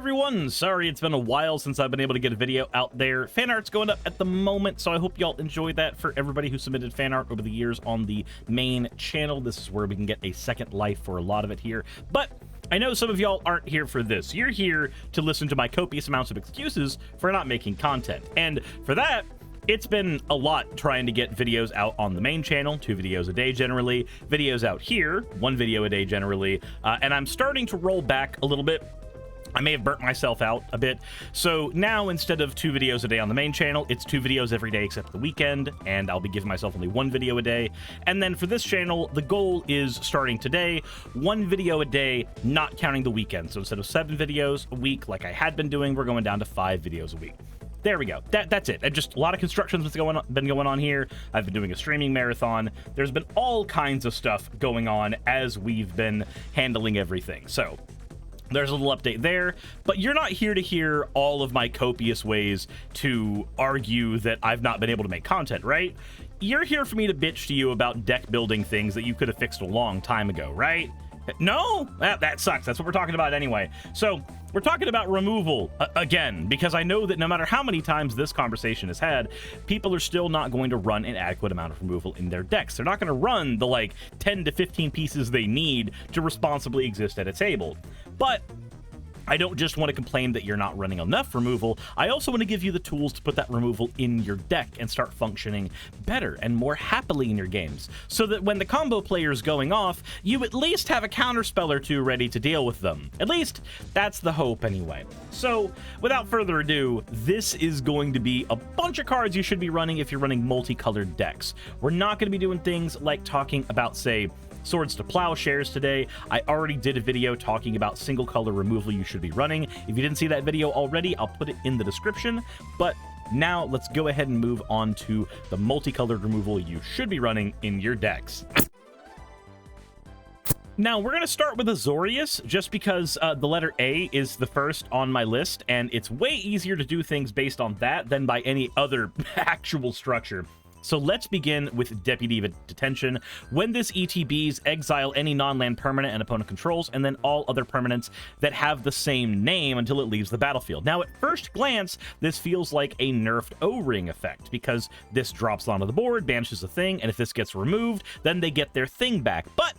everyone! Sorry it's been a while since I've been able to get a video out there. Fan art's going up at the moment, so I hope y'all enjoy that. For everybody who submitted fan art over the years on the main channel, this is where we can get a second life for a lot of it here. But I know some of y'all aren't here for this. You're here to listen to my copious amounts of excuses for not making content. And for that, it's been a lot trying to get videos out on the main channel, 2 videos a day generally, videos out here, 1 video a day generally, and I'm starting to roll back a little bit. I may have burnt myself out a bit, so now instead of 2 videos a day on the main channel, it's 2 videos every day except the weekend, and I'll be giving myself only 1 video a day. And then for this channel, the goal is starting today, 1 video a day, not counting the weekend. So instead of 7 videos a week like I had been doing, we're going down to 5 videos a week. There we go. That's it. And just a lot of construction's been going on here. I've been doing a streaming marathon. There's been all kinds of stuff going on as we've been handling everything. So there's a little update there, but you're not here to hear all of my copious ways to argue that I've not been able to make content, right? You're here for me to bitch to you about deck building things that you could have fixed a long time ago, right? No? That sucks. That's what we're talking about anyway. So we're talking about removal again, because I know that no matter how many times this conversation is had, people are still not going to run an adequate amount of removal in their decks. They're not going to run the like 10 to 15 pieces they need to responsibly exist at a table. But I don't just want to complain that you're not running enough removal. I also want to give you the tools to put that removal in your deck and start functioning better and more happily in your games, so that when the combo player's going off, you at least have a counterspell or 2 ready to deal with them. At least that's the hope anyway. So without further ado, this is going to be a bunch of cards you should be running if you're running multicolored decks. We're not going to be doing things like talking about, say, Swords to Plowshares today. I already did a video talking about single color removal you should be running. If you didn't see that video already, I'll put it in the description. But now let's go ahead and move on to the multicolored removal you should be running in your decks. Now, we're going to start with Azorius, just because the letter A is the first on my list, and it's way easier to do things based on that than by any other actual structure. So let's begin with Deputy Detention. When this ETBs, exile any non-land permanent an opponent controls, and then all other permanents that have the same name until it leaves the battlefield. Now, at first glance, this feels like a nerfed O-ring effect, because this drops onto the board, banishes a thing, and if this gets removed, then they get their thing back. But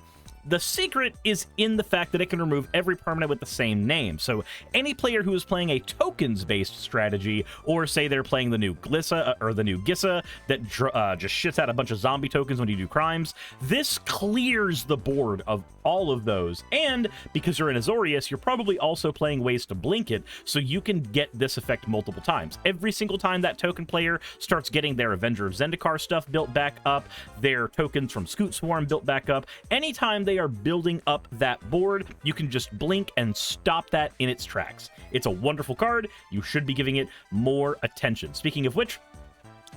the secret is in the fact that it can remove every permanent with the same name. So any player who is playing a tokens-based strategy, or say they're playing the new Glissa or the new Gissa that just shits out a bunch of zombie tokens when you do crimes, this clears the board of all of those. And because you're in Azorius, you're probably also playing ways to blink it, so you can get this effect multiple times. Every single time that token player starts getting their Avenger of Zendikar stuff built back up, their tokens from Scoot Swarm built back up, anytime they are building up that board, you can just blink and stop that in its tracks. It's a wonderful card. You should be giving it more attention. Speaking of which,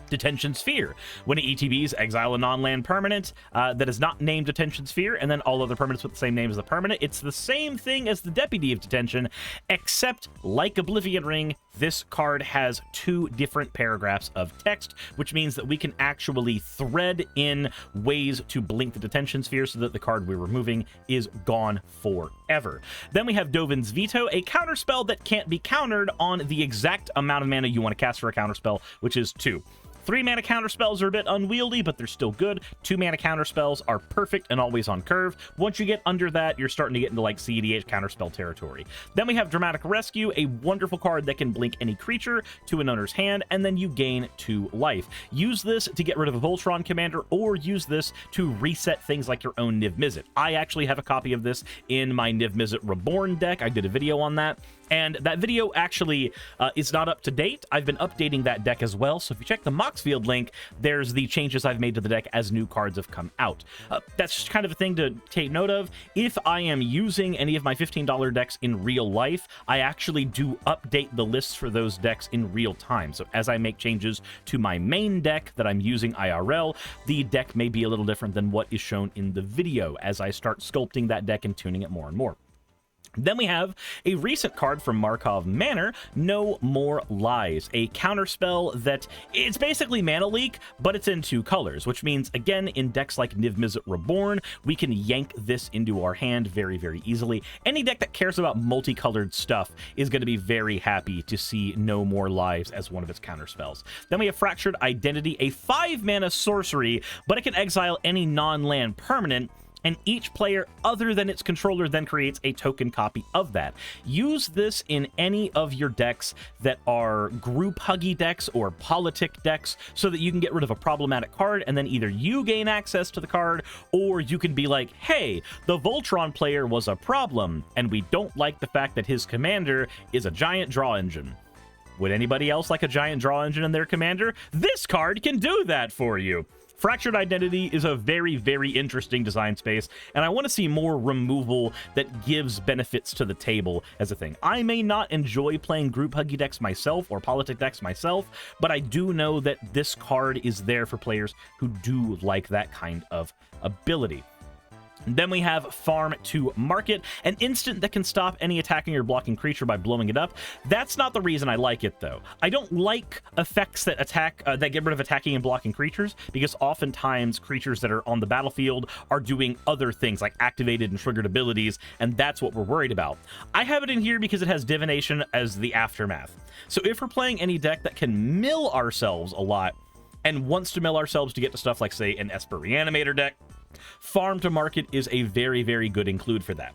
Detention Sphere. When it ETBs, exile a non-land permanent that is not named Detention Sphere, and then all other permanents with the same name as the permanent. It's the same thing as the Deputy of Detention, except like Oblivion Ring, this card has 2 different paragraphs of text, which means that we can actually thread in ways to blink the Detention Sphere so that the card we're removing is gone forever. Then we have Dovin's Veto, a counterspell that can't be countered on the exact amount of mana you want to cast for a counterspell, which is 2. 3 mana counterspells are a bit unwieldy, but they're still good. 2 mana counterspells are perfect and always on curve. Once you get under that, you're starting to get into like CEDH counterspell territory. Then we have Dramatic Rescue, a wonderful card that can blink any creature to an owner's hand, and then you gain 2 life. Use this to get rid of a Voltron commander, or use this to reset things like your own Niv Mizzet. I actually have a copy of this in my Niv Mizzet Reborn deck. I did a video on that. And that video actually is not up to date. I've been updating that deck as well, so if you check the Moxfield link, there's the changes I've made to the deck as new cards have come out. That's just kind of a thing to take note of. If I am using any of my $15 decks in real life, I actually do update the lists for those decks in real time. So as I make changes to my main deck that I'm using IRL, the deck may be a little different than what is shown in the video as I start sculpting that deck and tuning it more and more. Then we have a recent card from Markov Manor, No More Lies, a counterspell that it's basically mana leak, but it's in 2 colors, which means, again, in decks like Niv Mizzet Reborn, we can yank this into our hand very, very easily. Any deck that cares about multicolored stuff is going to be very happy to see No More Lies as one of its counterspells. Then we have Fractured Identity, a 5-mana sorcery, but it can exile any non-land permanent, and each player other than its controller then creates a token copy of that. Use this in any of your decks that are group huggy decks or politic decks so that you can get rid of a problematic card, and then either you gain access to the card, or you can be like, hey, the Voltron player was a problem, and we don't like the fact that his commander is a giant draw engine. Would anybody else like a giant draw engine in their commander? This card can do that for you. Fractured Identity is a very, very interesting design space, and I want to see more removal that gives benefits to the table as a thing. I may not enjoy playing group huggy decks myself or politic decks myself, but I do know that this card is there for players who do like that kind of ability. Then we have Farm to Market, an instant that can stop any attacking or blocking creature by blowing it up. That's not the reason I like it, though. I don't like effects that that get rid of attacking and blocking creatures, because oftentimes creatures that are on the battlefield are doing other things, like activated and triggered abilities, and that's what we're worried about. I have it in here because it has Divination as the aftermath. So if we're playing any deck that can mill ourselves a lot, and wants to mill ourselves to get to stuff like, say, an Esper Reanimator deck, Farm to Market is a very, very good include for that.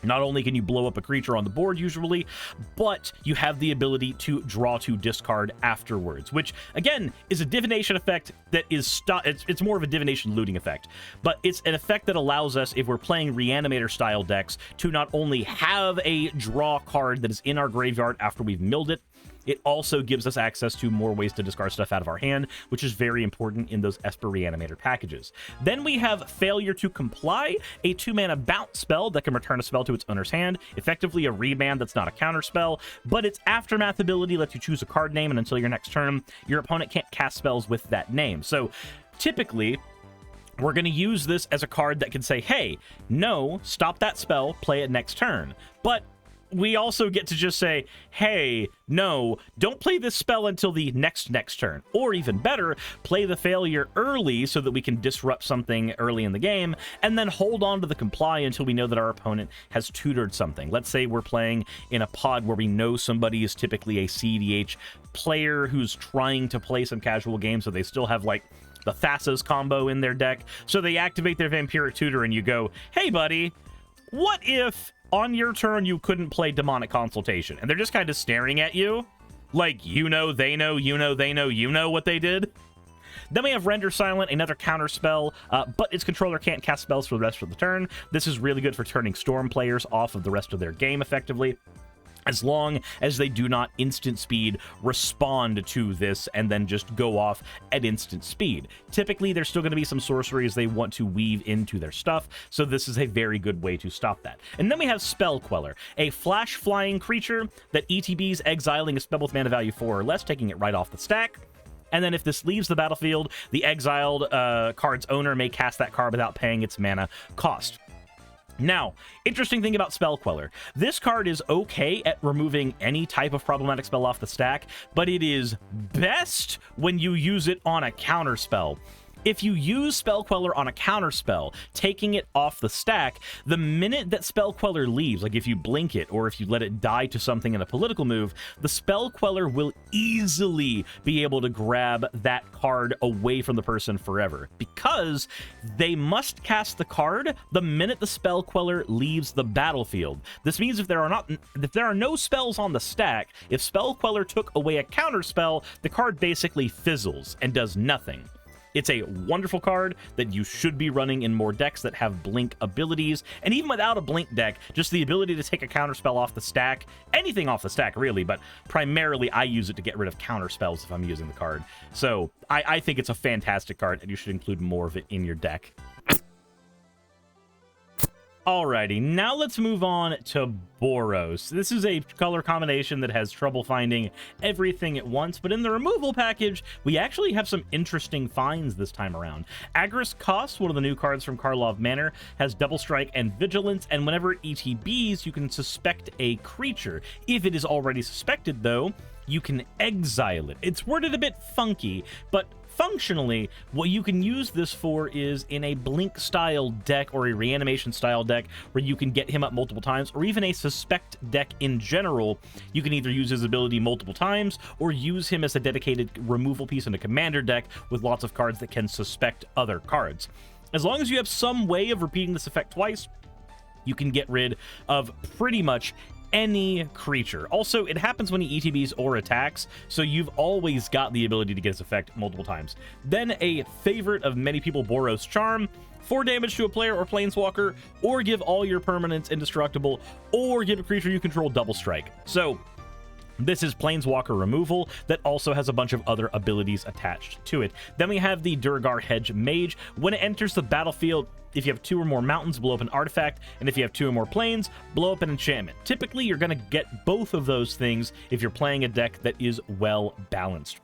Not only can you blow up a creature on the board usually, but you have the ability to draw to discard afterwards, which, again, is a divination effect that is... It's more of a divination looting effect, but it's an effect that allows us, if we're playing Reanimator-style decks, to not only have a draw card that is in our graveyard after we've milled it, it also gives us access to more ways to discard stuff out of our hand, which is very important in those Esper Reanimator packages. Then we have Failure to Comply, a 2-mana bounce spell that can return a spell to its owner's hand, effectively a remand that's not a counter spell, but its Aftermath ability lets you choose a card name, and until your next turn, your opponent can't cast spells with that name. So typically, we're going to use this as a card that can say, hey, no, stop that spell, play it next turn. But we also get to just say, hey, no, don't play this spell until the next turn. Or even better, play the failure early so that we can disrupt something early in the game, and then hold on to the comply until we know that our opponent has tutored something. Let's say we're playing in a pod where we know somebody is typically a CDH player who's trying to play some casual games, so they still have, like, the Thassa's combo in their deck. So they activate their Vampiric Tutor, and you go, hey, buddy, what if on your turn you couldn't play Demonic Consultation? And they're just kind of staring at you like, you know, they know, you know, they know, you know what they did. Then we have Render Silent, another counter spell, but its controller can't cast spells for the rest of the turn. This is really good for turning Storm players off of the rest of their game effectively, as long as they do not instant speed respond to this and then just go off at instant speed. Typically, there's still going to be some sorceries they want to weave into their stuff, so this is a very good way to stop that. And then we have Spell Queller, a flash flying creature that ETBs exiling a spell with mana value 4 or less, taking it right off the stack. And then if this leaves the battlefield, the exiled card's owner may cast that card without paying its mana cost. Now, interesting thing about Spell Queller. This card is okay at removing any type of problematic spell off the stack, but it is best when you use it on a counter spell. If you use Spell Queller on a counter spell, taking it off the stack, the minute that Spell Queller leaves, like if you blink it or if you let it die to something in a political move, the Spell Queller will easily be able to grab that card away from the person forever, because they must cast the card the minute the Spell Queller leaves the battlefield. This means if there are no spells on the stack, if Spell Queller took away a counter spell, the card basically fizzles and does nothing. It's a wonderful card that you should be running in more decks that have blink abilities. And even without a blink deck, just the ability to take a counterspell off the stack, anything off the stack really, but primarily I use it to get rid of counterspells if I'm using the card. So I think it's a fantastic card, and you should include more of it in your deck. Alrighty, now let's move on to Boros. This is a color combination that has trouble finding everything at once, but in the removal package, we actually have some interesting finds this time around. Aorus Cost, one of the new cards from Karlov Manor, has Double Strike and Vigilance, and whenever it ETBs, you can suspect a creature. If it is already suspected, though, you can exile it. It's worded a bit funky, but functionally, what you can use this for is in a Blink style deck or a Reanimation style deck where you can get him up multiple times, or even a Suspect deck in general. You can either use his ability multiple times or use him as a dedicated removal piece in a commander deck with lots of cards that can suspect other cards. As long as you have some way of repeating this effect twice, you can get rid of pretty much any creature. Also, it happens when he ETBs or attacks, so you've always got the ability to get his effect multiple times. Then a favorite of many people, Boros Charm. 4 damage to a player or planeswalker, or give all your permanents indestructible, or give a creature you control Double Strike. So this is Planeswalker removal that also has a bunch of other abilities attached to it. Then we have the Durgar Hedge Mage. When it enters the battlefield, if you have 2 or more mountains, blow up an artifact, and if you have 2 or more planes, blow up an enchantment. Typically, you're going to get both of those things if you're playing a deck that is well balanced.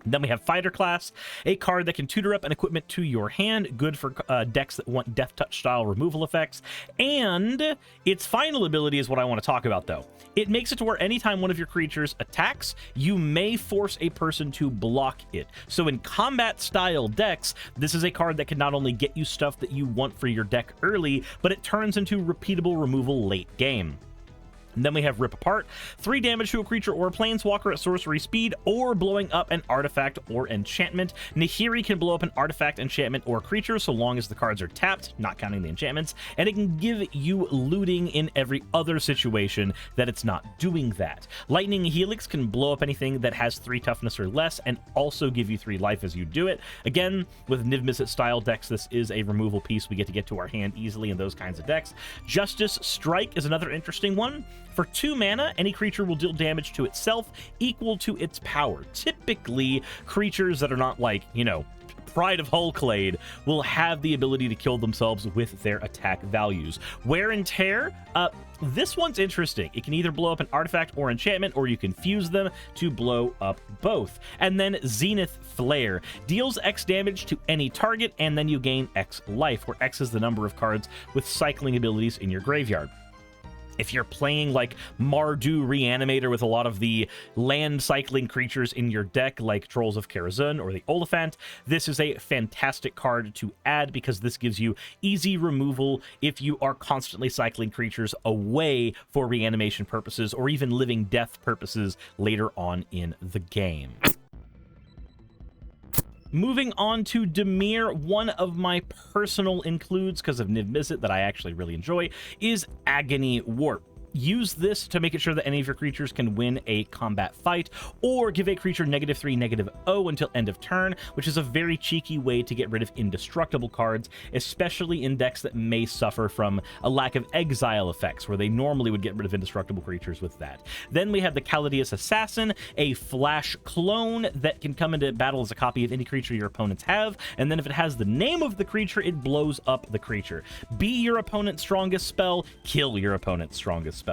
Then we have Fighter Class, a card that can tutor up an equipment to your hand, good for decks that want Death Touch style removal effects. And its final ability is what I want to talk about, though. It makes it to where anytime one of your creatures attacks, you may force a person to block it. So in combat style decks, this is a card that can not only get you stuff that you want for your deck early, but it turns into repeatable removal late game. And then we have Rip Apart, 3 damage to a creature or a planeswalker at sorcery speed, or blowing up an artifact or enchantment. Nahiri can blow up an artifact, enchantment, or creature so long as the cards are tapped, not counting the enchantments, and it can give you looting in every other situation that it's not doing that. Lightning Helix can blow up anything that has 3 toughness or less, and also give you 3 life as you do it. Again, with Niv Mizzet style decks, this is a removal piece we get to our hand easily in those kinds of decks. Justice Strike is another interesting one. For 2 mana, any creature will deal damage to itself equal to its power. Typically, creatures that are not like, Pride of Hullclade will have the ability to kill themselves with their attack values. Wear and Tear, this one's interesting. It can either blow up an artifact or enchantment, or you can fuse them to blow up both. And then Zenith Flare deals X damage to any target, and then you gain X life, where X is the number of cards with cycling abilities in your graveyard. If you're playing like Mardu Reanimator with a lot of the land cycling creatures in your deck, like Trolls of Karazun or the Oliphant, this is a fantastic card to add because this gives you easy removal if you are constantly cycling creatures away for reanimation purposes or even living death purposes later on in the game. Moving on to Deir, one of my personal includes, because of Niv Mizzet, that I actually really enjoy, is Agony Warp. Use this to make it sure that any of your creatures can win a combat fight, or give a creature -3, -0 until end of turn, which is a very cheeky way to get rid of indestructible cards, especially in decks that may suffer from a lack of exile effects, where they normally would get rid of indestructible creatures with that. Then we have the Caladius Assassin, a flash clone that can come into battle as a copy of any creature your opponents have, and then if it has the name of the creature, it blows up the creature. Be your opponent's strongest spell, kill your opponent's strongest spell.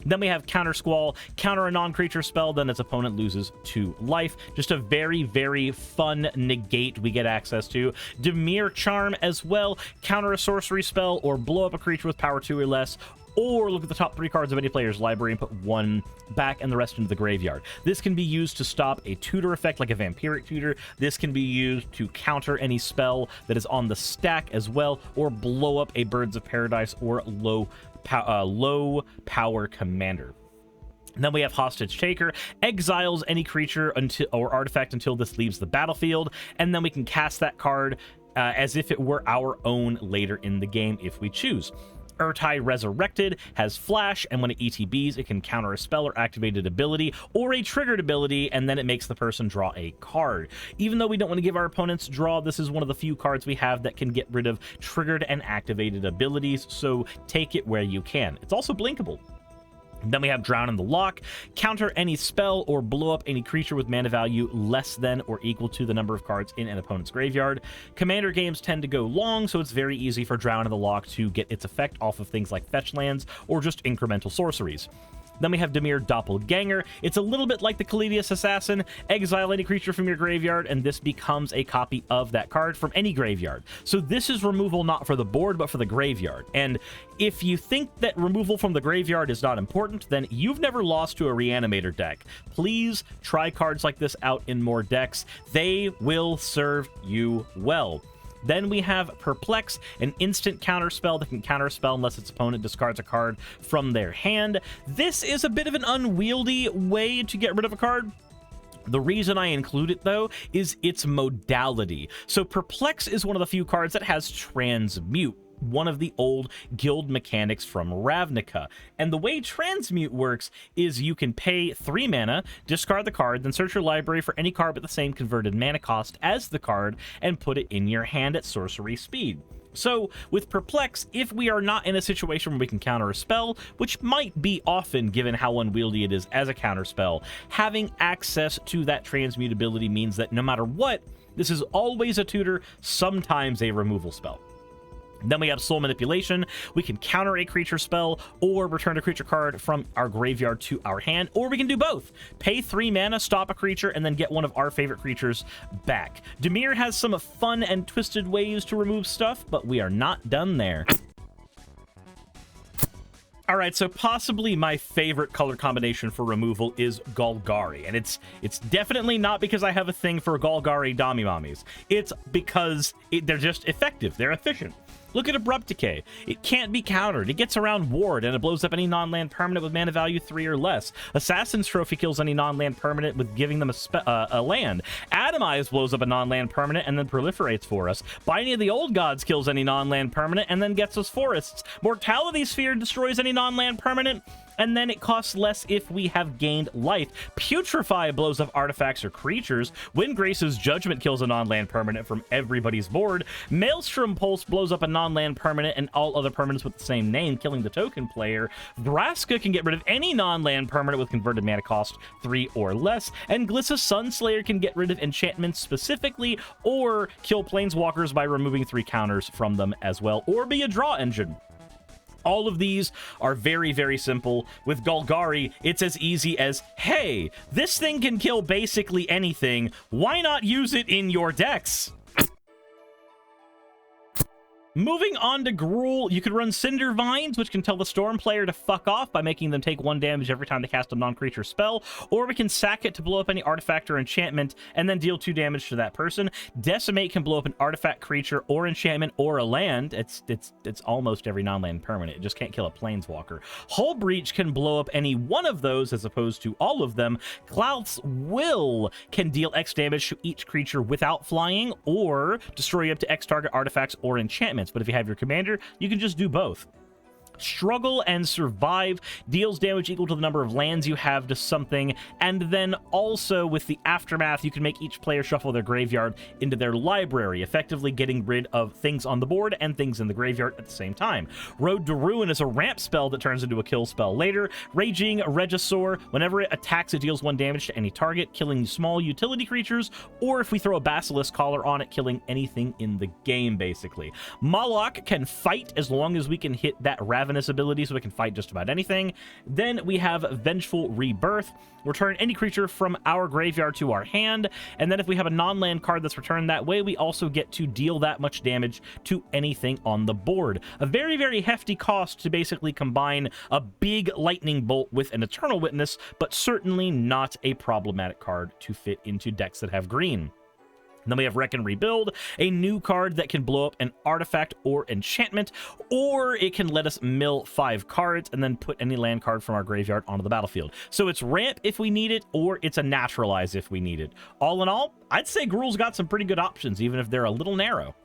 Then we have Counter Squall, counter a non-creature spell, then its opponent loses 2 life. Just a very, very fun negate we get access to. Dimir Charm as well, counter a sorcery spell or blow up a creature with power 2 or less, or look at the top 3 cards of any player's library and put 1 back and the rest into the graveyard. This can be used to stop a tutor effect like a Vampiric Tutor. This can be used to counter any spell that is on the stack as well, or blow up a Birds of Paradise or low power commander. And then we have Hostage Taker, exiles any creature or artifact until this leaves the battlefield, and then we can cast that card as if it were our own later in the game if we choose. Urtai Resurrected has Flash, and when it ETBs, it can counter a spell or activated ability or a triggered ability, and then it makes the person draw a card. Even though we don't want to give our opponents draw, this is one of the few cards we have that can get rid of triggered and activated abilities, so take it where you can. It's also blinkable. Then we have Drown in the Lock, counter any spell or blow up any creature with mana value less than or equal to the number of cards in an opponent's graveyard. Commander games tend to go long, so it's very easy for Drown in the Lock to get its effect off of things like fetch lands or just incremental sorceries. Then we have Deir Doppelganger. It's a little bit like the Celesia Assassin. Exile any creature from your graveyard, and this becomes a copy of that card from any graveyard. So this is removal not for the board, but for the graveyard. And if you think that removal from the graveyard is not important, then you've never lost to a Reanimator deck. Please try cards like this out in more decks. They will serve you well. Then we have Perplex, an instant counterspell that can counterspell unless its opponent discards a card from their hand. This is a bit of an unwieldy way to get rid of a card. The reason I include it, though, is its modality. So Perplex is one of the few cards that has Transmute, one of the old guild mechanics from Ravnica. And the way Transmute works is you can pay 3 mana, discard the card, then search your library for any card with the same converted mana cost as the card, and put it in your hand at sorcery speed. So, with Perplex, if we are not in a situation where we can counter a spell, which might be often given how unwieldy it is as a counter spell, having access to that transmutability means that no matter what, this is always a tutor, sometimes a removal spell. Then we have Soul Manipulation. We can counter a creature spell or return a creature card from our graveyard to our hand, or we can do both. Pay 3 mana, stop a creature, and then get one of our favorite creatures back. Deir has some fun and twisted ways to remove stuff, but we are not done there. All right, so possibly my favorite color combination for removal is Golgari, and it's definitely not because I have a thing for Golgari Dami-Mamis. It's because they're just effective. They're efficient. Look at Abrupt Decay. It can't be countered. It gets around Ward, and it blows up any non-land permanent with mana value 3 or less. Assassin's Trophy kills any non-land permanent with giving them a land. Atomize blows up a non-land permanent and then proliferates for us. Binding of the Old Gods kills any non-land permanent and then gets us forests. Mortality Sphere destroys any non-land permanent, and then it costs less if we have gained life. Putrefy blows up artifacts or creatures. Windgrace's Judgment kills a non-land permanent from everybody's board. Maelstrom Pulse blows up a non-land permanent and all other permanents with the same name, killing the token player. Vraska can get rid of any non-land permanent with converted mana cost 3 or less. And Glissa Sunslayer can get rid of enchantments specifically, or kill planeswalkers by removing 3 counters from them as well, or be a draw engine. All of these are very, very simple. With Golgari, it's as easy as, hey, this thing can kill basically anything. Why not use it in your decks? Moving on to Gruul, you could run Cinder Vines, which can tell the Storm player to fuck off by making them take 1 damage every time they cast a non-creature spell, or we can sack it to blow up any artifact or enchantment and then deal 2 damage to that person. Decimate can blow up an artifact, creature, or enchantment, or a land. It's almost every non-land permanent. It just can't kill a planeswalker. Hull Breach can blow up any one of those as opposed to all of them. Clouth's Will can deal X damage to each creature without flying, or destroy up to X target artifacts or enchantments. But if you have your commander, you can just do both. Struggle and Survive deals damage equal to the number of lands you have to something, and then also with the Aftermath, you can make each player shuffle their graveyard into their library, effectively getting rid of things on the board and things in the graveyard at the same time. Road to Ruin is a ramp spell that turns into a kill spell later. Raging Regisaur, whenever it attacks, it deals 1 damage to any target, killing small utility creatures, or if we throw a Basilisk Collar on it, killing anything in the game, basically. Moloch can fight as long as we can hit that Ravenous ability, so we can fight just about anything. Then we have Vengeful Rebirth. Return any creature from our graveyard to our hand, and then if we have a non-land card that's returned that way, we also get to deal that much damage to anything on the board. A very, very hefty cost to basically combine a big lightning bolt with an Eternal Witness, but certainly not a problematic card to fit into decks that have green. Then we have Wreck and Rebuild, a new card that can blow up an artifact or enchantment, or it can let us mill 5 cards and then put any land card from our graveyard onto the battlefield. So it's ramp if we need it, or it's a naturalize if we need it. All in all, I'd say Gruul's got some pretty good options, even if they're a little narrow.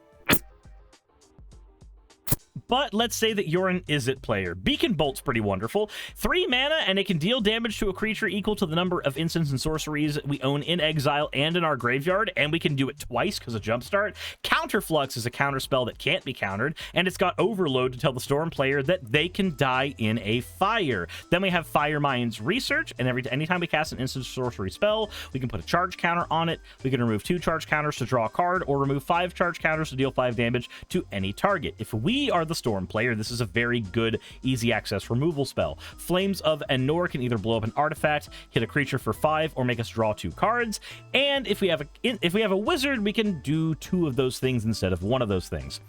But let's say that you're an Isit player. Beacon Bolt's pretty wonderful. 3 mana, and it can deal damage to a creature equal to the number of instants and sorceries we own in exile and in our graveyard, and we can do it twice because of Jumpstart. Counterflux is a counterspell that can't be countered, and it's got Overload to tell the Storm player that they can die in a fire. Then we have Firemind's Research, and anytime we cast an instant sorcery spell, we can put a charge counter on it. We can remove 2 charge counters to draw a card, or remove 5 charge counters to deal 5 damage to any target. If we are the Storm player, this is a very good easy access removal spell. Flames of Anor can either blow up an artifact, hit a creature for 5, or make us draw 2 cards. And if we have a wizard, we can do 2 of those things instead of 1 of those things.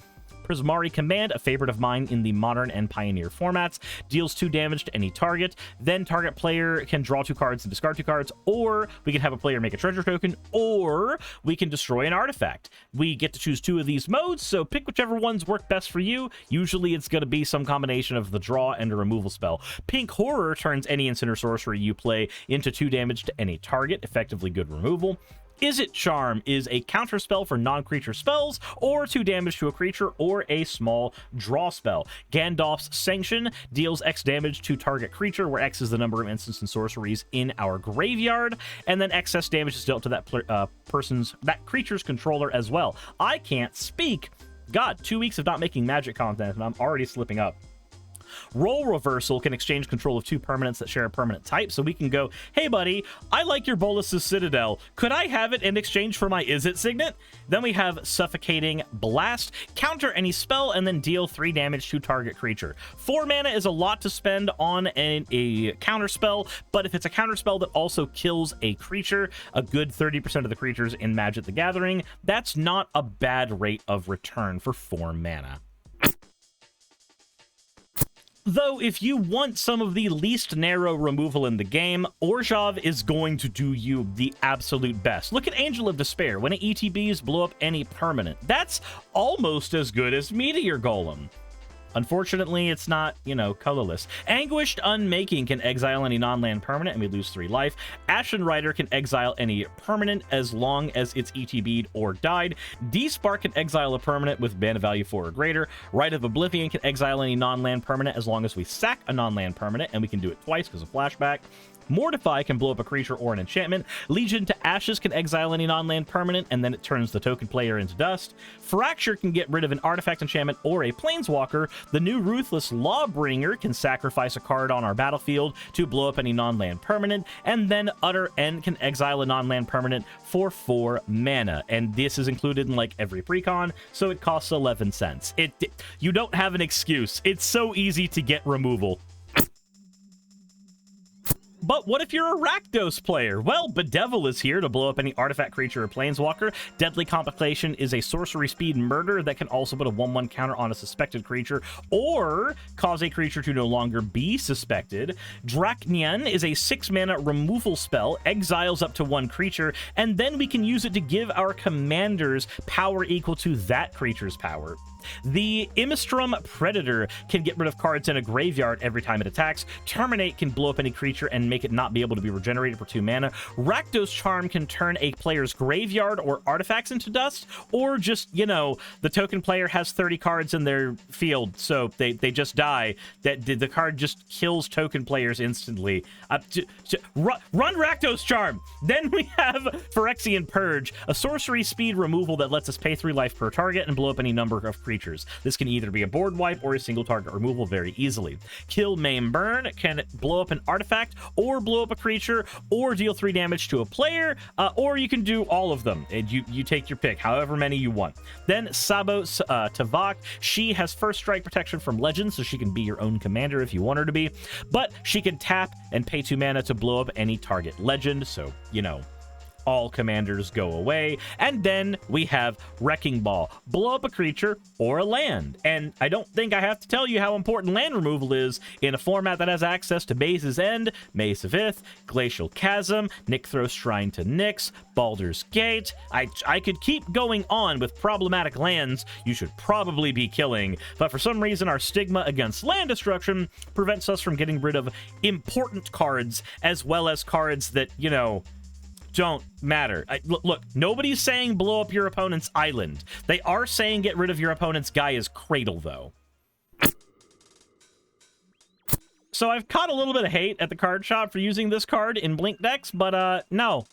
Prismari Command, a favorite of mine in the Modern and Pioneer formats, deals 2 damage to any target. Then target player can draw 2 cards and discard 2 cards, or we can have a player make a treasure token, or we can destroy an artifact. We get to choose 2 of these modes, so pick whichever ones work best for you. Usually it's going to be some combination of the draw and a removal spell. Pink Horror turns any instant or sorcery you play into 2 damage to any target, effectively good removal. Isit Charm is a counterspell for non-creature spells, or 2 damage to a creature, or a small draw spell. Gandalf's Sanction deals X damage to target creature, where X is the number of instants and sorceries in our graveyard, and then excess damage is dealt to that creature's controller as well. I can't speak. God, 2 weeks of not making Magic content, and I'm already slipping up. Role Reversal can exchange control of 2 permanents that share a permanent type, so we can go, hey buddy, I like your Bolas's Citadel. Could I have it in exchange for my Isit Signet? Then we have Suffocating Blast, counter any spell, and then deal 3 damage to target creature. 4 mana is a lot to spend on a counter spell, but if it's a counter spell that also kills a creature, a good 30% of the creatures in Magic the Gathering, that's not a bad rate of return for 4 mana. Though, if you want some of the least narrow removal in the game, Orav is going to do you the absolute best. Look at Angel of Despair. When it ETBs, blow up any permanent. That's almost as good as Meteor Golem. Unfortunately, it's not, colorless. Anguished Unmaking can exile any non-land permanent, and we lose 3 life. Ashen Rider can exile any permanent as long as it's ETB'd or died. Despark can exile a permanent with mana value 4 or greater. Rite of Oblivion can exile any non-land permanent as long as we sack a non-land permanent, and we can do it twice because of flashback. Mortify can blow up a creature or an enchantment. Legion to Ashes can exile any non-land permanent, and then it turns the token player into dust. Fracture can get rid of an artifact, enchantment, or a planeswalker. The new Ruthless Lawbringer can sacrifice a card on our battlefield to blow up any non-land permanent, and then Utter End can exile a non-land permanent for 4 mana. And this is included in like every precon, so it costs 11 cents. You don't have an excuse. It's so easy to get removal. But what if you're a Rakdos player? Well, Bedevil is here to blow up any artifact, creature, or planeswalker. Deadly Contemplation is a sorcery speed murder that can also put a 1/1 counter on a suspected creature or cause a creature to no longer be suspected. Draknian is a 6 mana removal spell, exiles up to 1 creature, and then we can use it to give our commanders power equal to that creature's power. The Imistrum Predator can get rid of cards in a graveyard every time it attacks. Terminate can blow up any creature and make it not be able to be regenerated for 2 mana. Rakdos Charm can turn a player's graveyard or artifacts into dust, or just, the token player has 30 cards in their field, so they just die. The card just kills token players instantly. Run Rakdos Charm! Then we have Phyrexian Purge, a sorcery speed removal that lets us pay 3 life per target and blow up any number of creatures. This can either be a board wipe or a single target removal very easily. Kill, Maim, Burn can blow up an artifact or blow up a creature or deal 3 damage to a player, or you can do all of them. And you take your pick, however many you want. Then Sabo Tavak, she has first strike protection from Legends, so she can be your own commander if you want her to be, but she can tap and pay 2 mana to blow up any target legend, so, all commanders go away. And then we have Wrecking Ball, blow up a creature or a land. And I don't think I have to tell you how important land removal is in a format that has access to Maze's End, Maze of Ith, Glacial Chasm, Nykthos Shrine to Nyx, Baldur's Gate. I could keep going on with problematic lands you should probably be killing, but for some reason our stigma against land destruction prevents us from getting rid of important cards as well as cards that, don't matter. Look, nobody's saying blow up your opponent's island. They are saying get rid of your opponent's Gaia's Cradle, though. So I've caught a little bit of hate at the card shop for using this card in Blink decks, but no.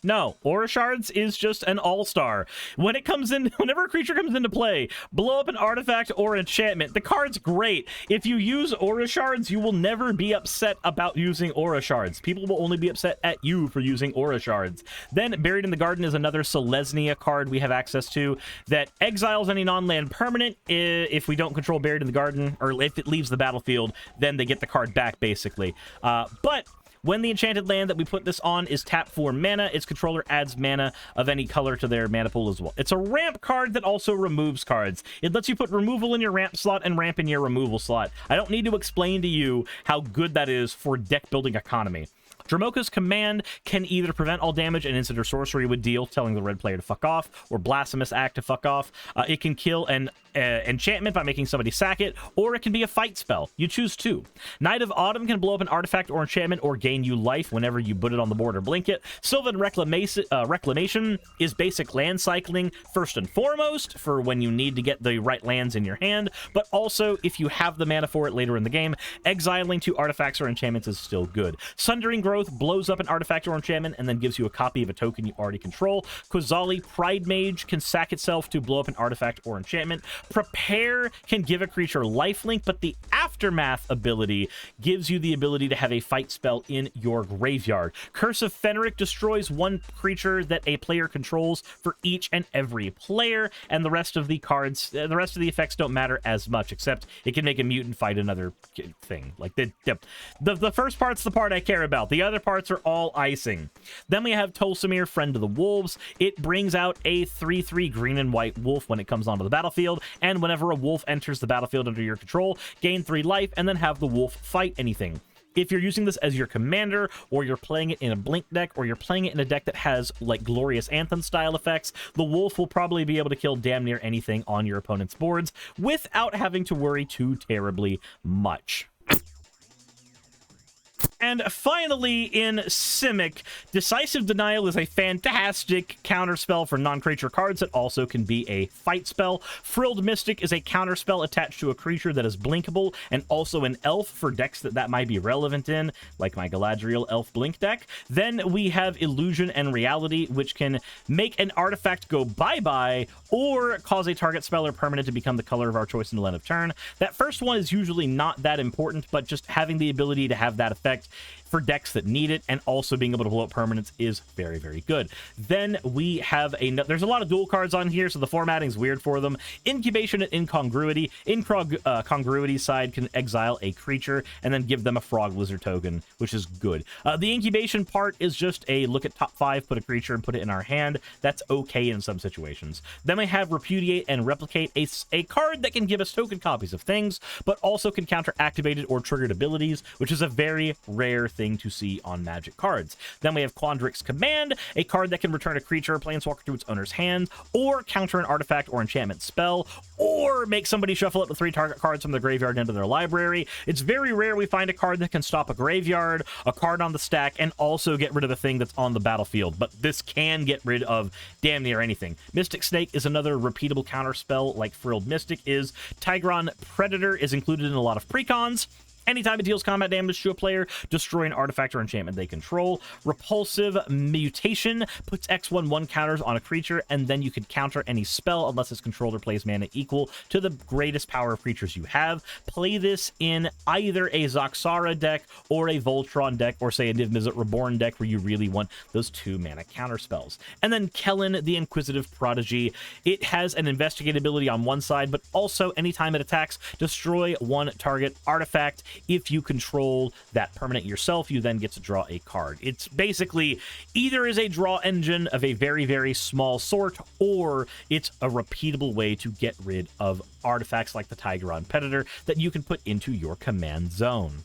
Aura Shards is just an all-star. When it comes in, whenever a creature comes into play, blow up an artifact or enchantment. The card's great. If you use Aura Shards, you will never be upset about using Aura Shards. People will only be upset at you for using Aura Shards. Then Buried in the Garden is another Celesia card we have access to that exiles any non-land permanent. If we don't control Buried in the Garden, or if it leaves the battlefield, then they get the card back, basically. But when the enchanted land that we put this on is tapped for mana, its controller adds mana of any color to their mana pool as well. It's a ramp card that also removes cards. It lets you put removal in your ramp slot and ramp in your removal slot. I don't need to explain to you how good that is for deck building economy. Dromoka's command can either prevent all damage an instant or sorcery would deal, telling the red player to fuck off, or Blasphemous Act to fuck off. It can kill an enchantment by making somebody sack it, or it can be a fight spell. You choose two. Night of Autumn can blow up an artifact or enchantment or gain you life whenever you put it on the board or blink it. Sylvan Reclamation is basic land cycling first and foremost for when you need to get the right lands in your hand, but also if you have the mana for it later in the game. Exiling 2 artifacts or enchantments is still good. Sundering Growth blows up an artifact or enchantment and then gives you a copy of a token you already control. Kozali Pride Mage can sack itself to blow up an artifact or enchantment. Prepare can give a creature lifelink, but the Aftermath ability gives you the ability to have a fight spell in your graveyard. Curse of Fenric destroys 1 creature that a player controls for each and every player, and the rest of the cards, the rest of the effects don't matter as much, except it can make a mutant fight another thing. Like the first part's the part I care about. The other parts are all icing. Then we have Tolsimir, Friend of the Wolves. It brings out a 3/3 green and white wolf when it comes onto the battlefield, and whenever a wolf enters the battlefield under your control, gain 3 life and then have the wolf fight anything. If you're using this as your commander, or you're playing it in a Blink deck, or you're playing it in a deck that has like Glorious Anthem style effects, the wolf will probably be able to kill damn near anything on your opponent's boards without having to worry too terribly much. And finally, in Simic, Decisive Denial is a fantastic counterspell for non-creature cards that also can be a fight spell. Frilled Mystic is a counterspell attached to a creature that is blinkable, and also an elf for decks that might be relevant in, like my Galadriel Elf Blink deck. Then we have Illusion and Reality, which can make an artifact go bye-bye, or cause a target spell or permanent to become the color of our choice in the end of turn. That first one is usually not that important, but just having the ability to have that effect for decks that need it, and also being able to blow up permanents is very, very good. Then we have there's a lot of dual cards on here, so the formatting's weird for them. Incubation and Incongruity. Incongruity side can exile a creature and then give them a Frog Lizard token, which is good. The Incubation part is just a look at top 5, put a creature and put it in our hand. That's okay in some situations. Then we have Repudiate and Replicate, a card that can give us token copies of things, but also can counter activated or triggered abilities, which is a very rare thing to see on Magic cards. Then we have Quandrix Command, a card that can return a creature or planeswalker to its owner's hand, or counter an artifact or enchantment spell, or make somebody shuffle up the 3 target cards from the graveyard into their library. It's very rare we find a card that can stop a graveyard, a card on the stack, and also get rid of a thing that's on the battlefield, but this can get rid of damn near anything. Mystic Snake is another repeatable counter spell like Frilled Mystic is. Tigron Predator is included in a lot of precons. Anytime it deals combat damage to a player, destroy an artifact or enchantment they control. Repulsive Mutation puts X/1/1 counters on a creature, and then you can counter any spell unless its controller plays mana equal to the greatest power of creatures you have. Play this in either a Zoxara deck or a Voltron deck, or say a Niv-Mizzet Reborn deck where you really want those 2 mana counter spells. And then Kellen, the Inquisitive Prodigy. It has an investigate ability on one side, but also anytime it attacks, destroy 1 target artifact. If you control that permanent yourself, you then get to draw a card. It's basically either is a draw engine of a very, very small sort, or it's a repeatable way to get rid of artifacts like the Tigron Predator that you can put into your command zone.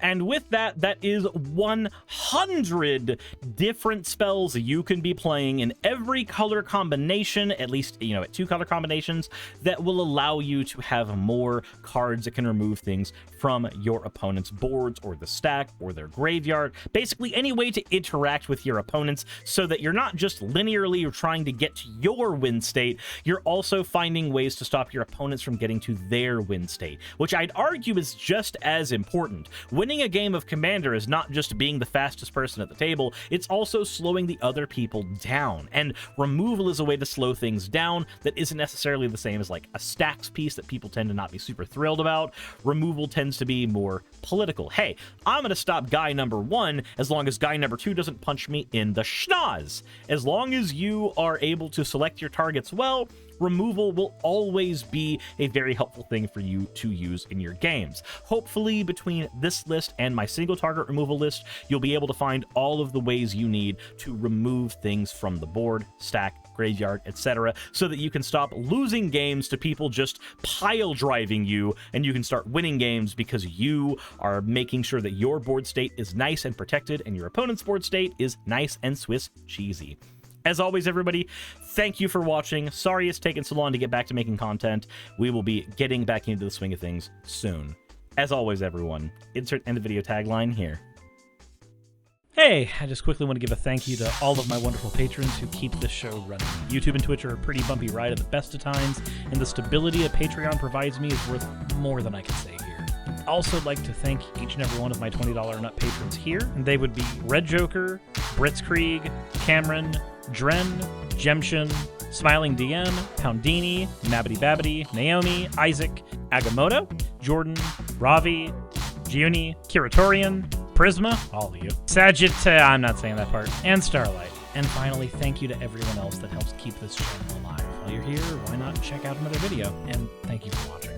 And with that, that is 100 different spells you can be playing in every color combination, at least, at 2 color combinations, that will allow you to have more cards that can remove things from your opponent's boards or the stack or their graveyard. Basically, any way to interact with your opponents so that you're not just linearly trying to get to your win state, you're also finding ways to stop your opponents from getting to their win state, which I'd argue is just as important. Winning a game of Commander is not just being the fastest person at the table, it's also slowing the other people down. And removal is a way to slow things down that isn't necessarily the same as like a stacks piece that people tend to not be super thrilled about. Removal tends to be more political. Hey, I'm going to stop guy number 1 as long as guy number 2 doesn't punch me in the schnoz. As long as you are able to select your targets well, removal will always be a very helpful thing for you to use in your games. Hopefully, between this list and my single target removal list, you'll be able to find all of the ways you need to remove things from the board, stack, graveyard, etc., so that you can stop losing games to people just pile driving you, and you can start winning games because you are making sure that your board state is nice and protected and your opponent's board state is nice and Swiss cheesy. As always, everybody, thank you for watching. Sorry it's taken so long to get back to making content. We will be getting back into the swing of things soon. As always, everyone, insert end of video tagline here. Hey, I just quickly want to give a thank you to all of my wonderful patrons who keep this show running. YouTube and Twitch are a pretty bumpy ride at the best of times, and the stability a Patreon provides me is worth more than I can say here. I'd also like to thank each and every one of my $20 and up patrons here, and they would be Red Joker, Britzkrieg, Cameron, Dren, Jemshin, Smiling DM, Poundini, Nabbity Babbity, Naomi, Isaac, Agamotto, Jordan, Ravi, Giuni, Kiratorian, Prisma, all of you, Sagitt, I'm not saying that part, and Starlight. And finally, thank you to everyone else that helps keep this channel alive. While you're here, why not check out another video? And thank you for watching.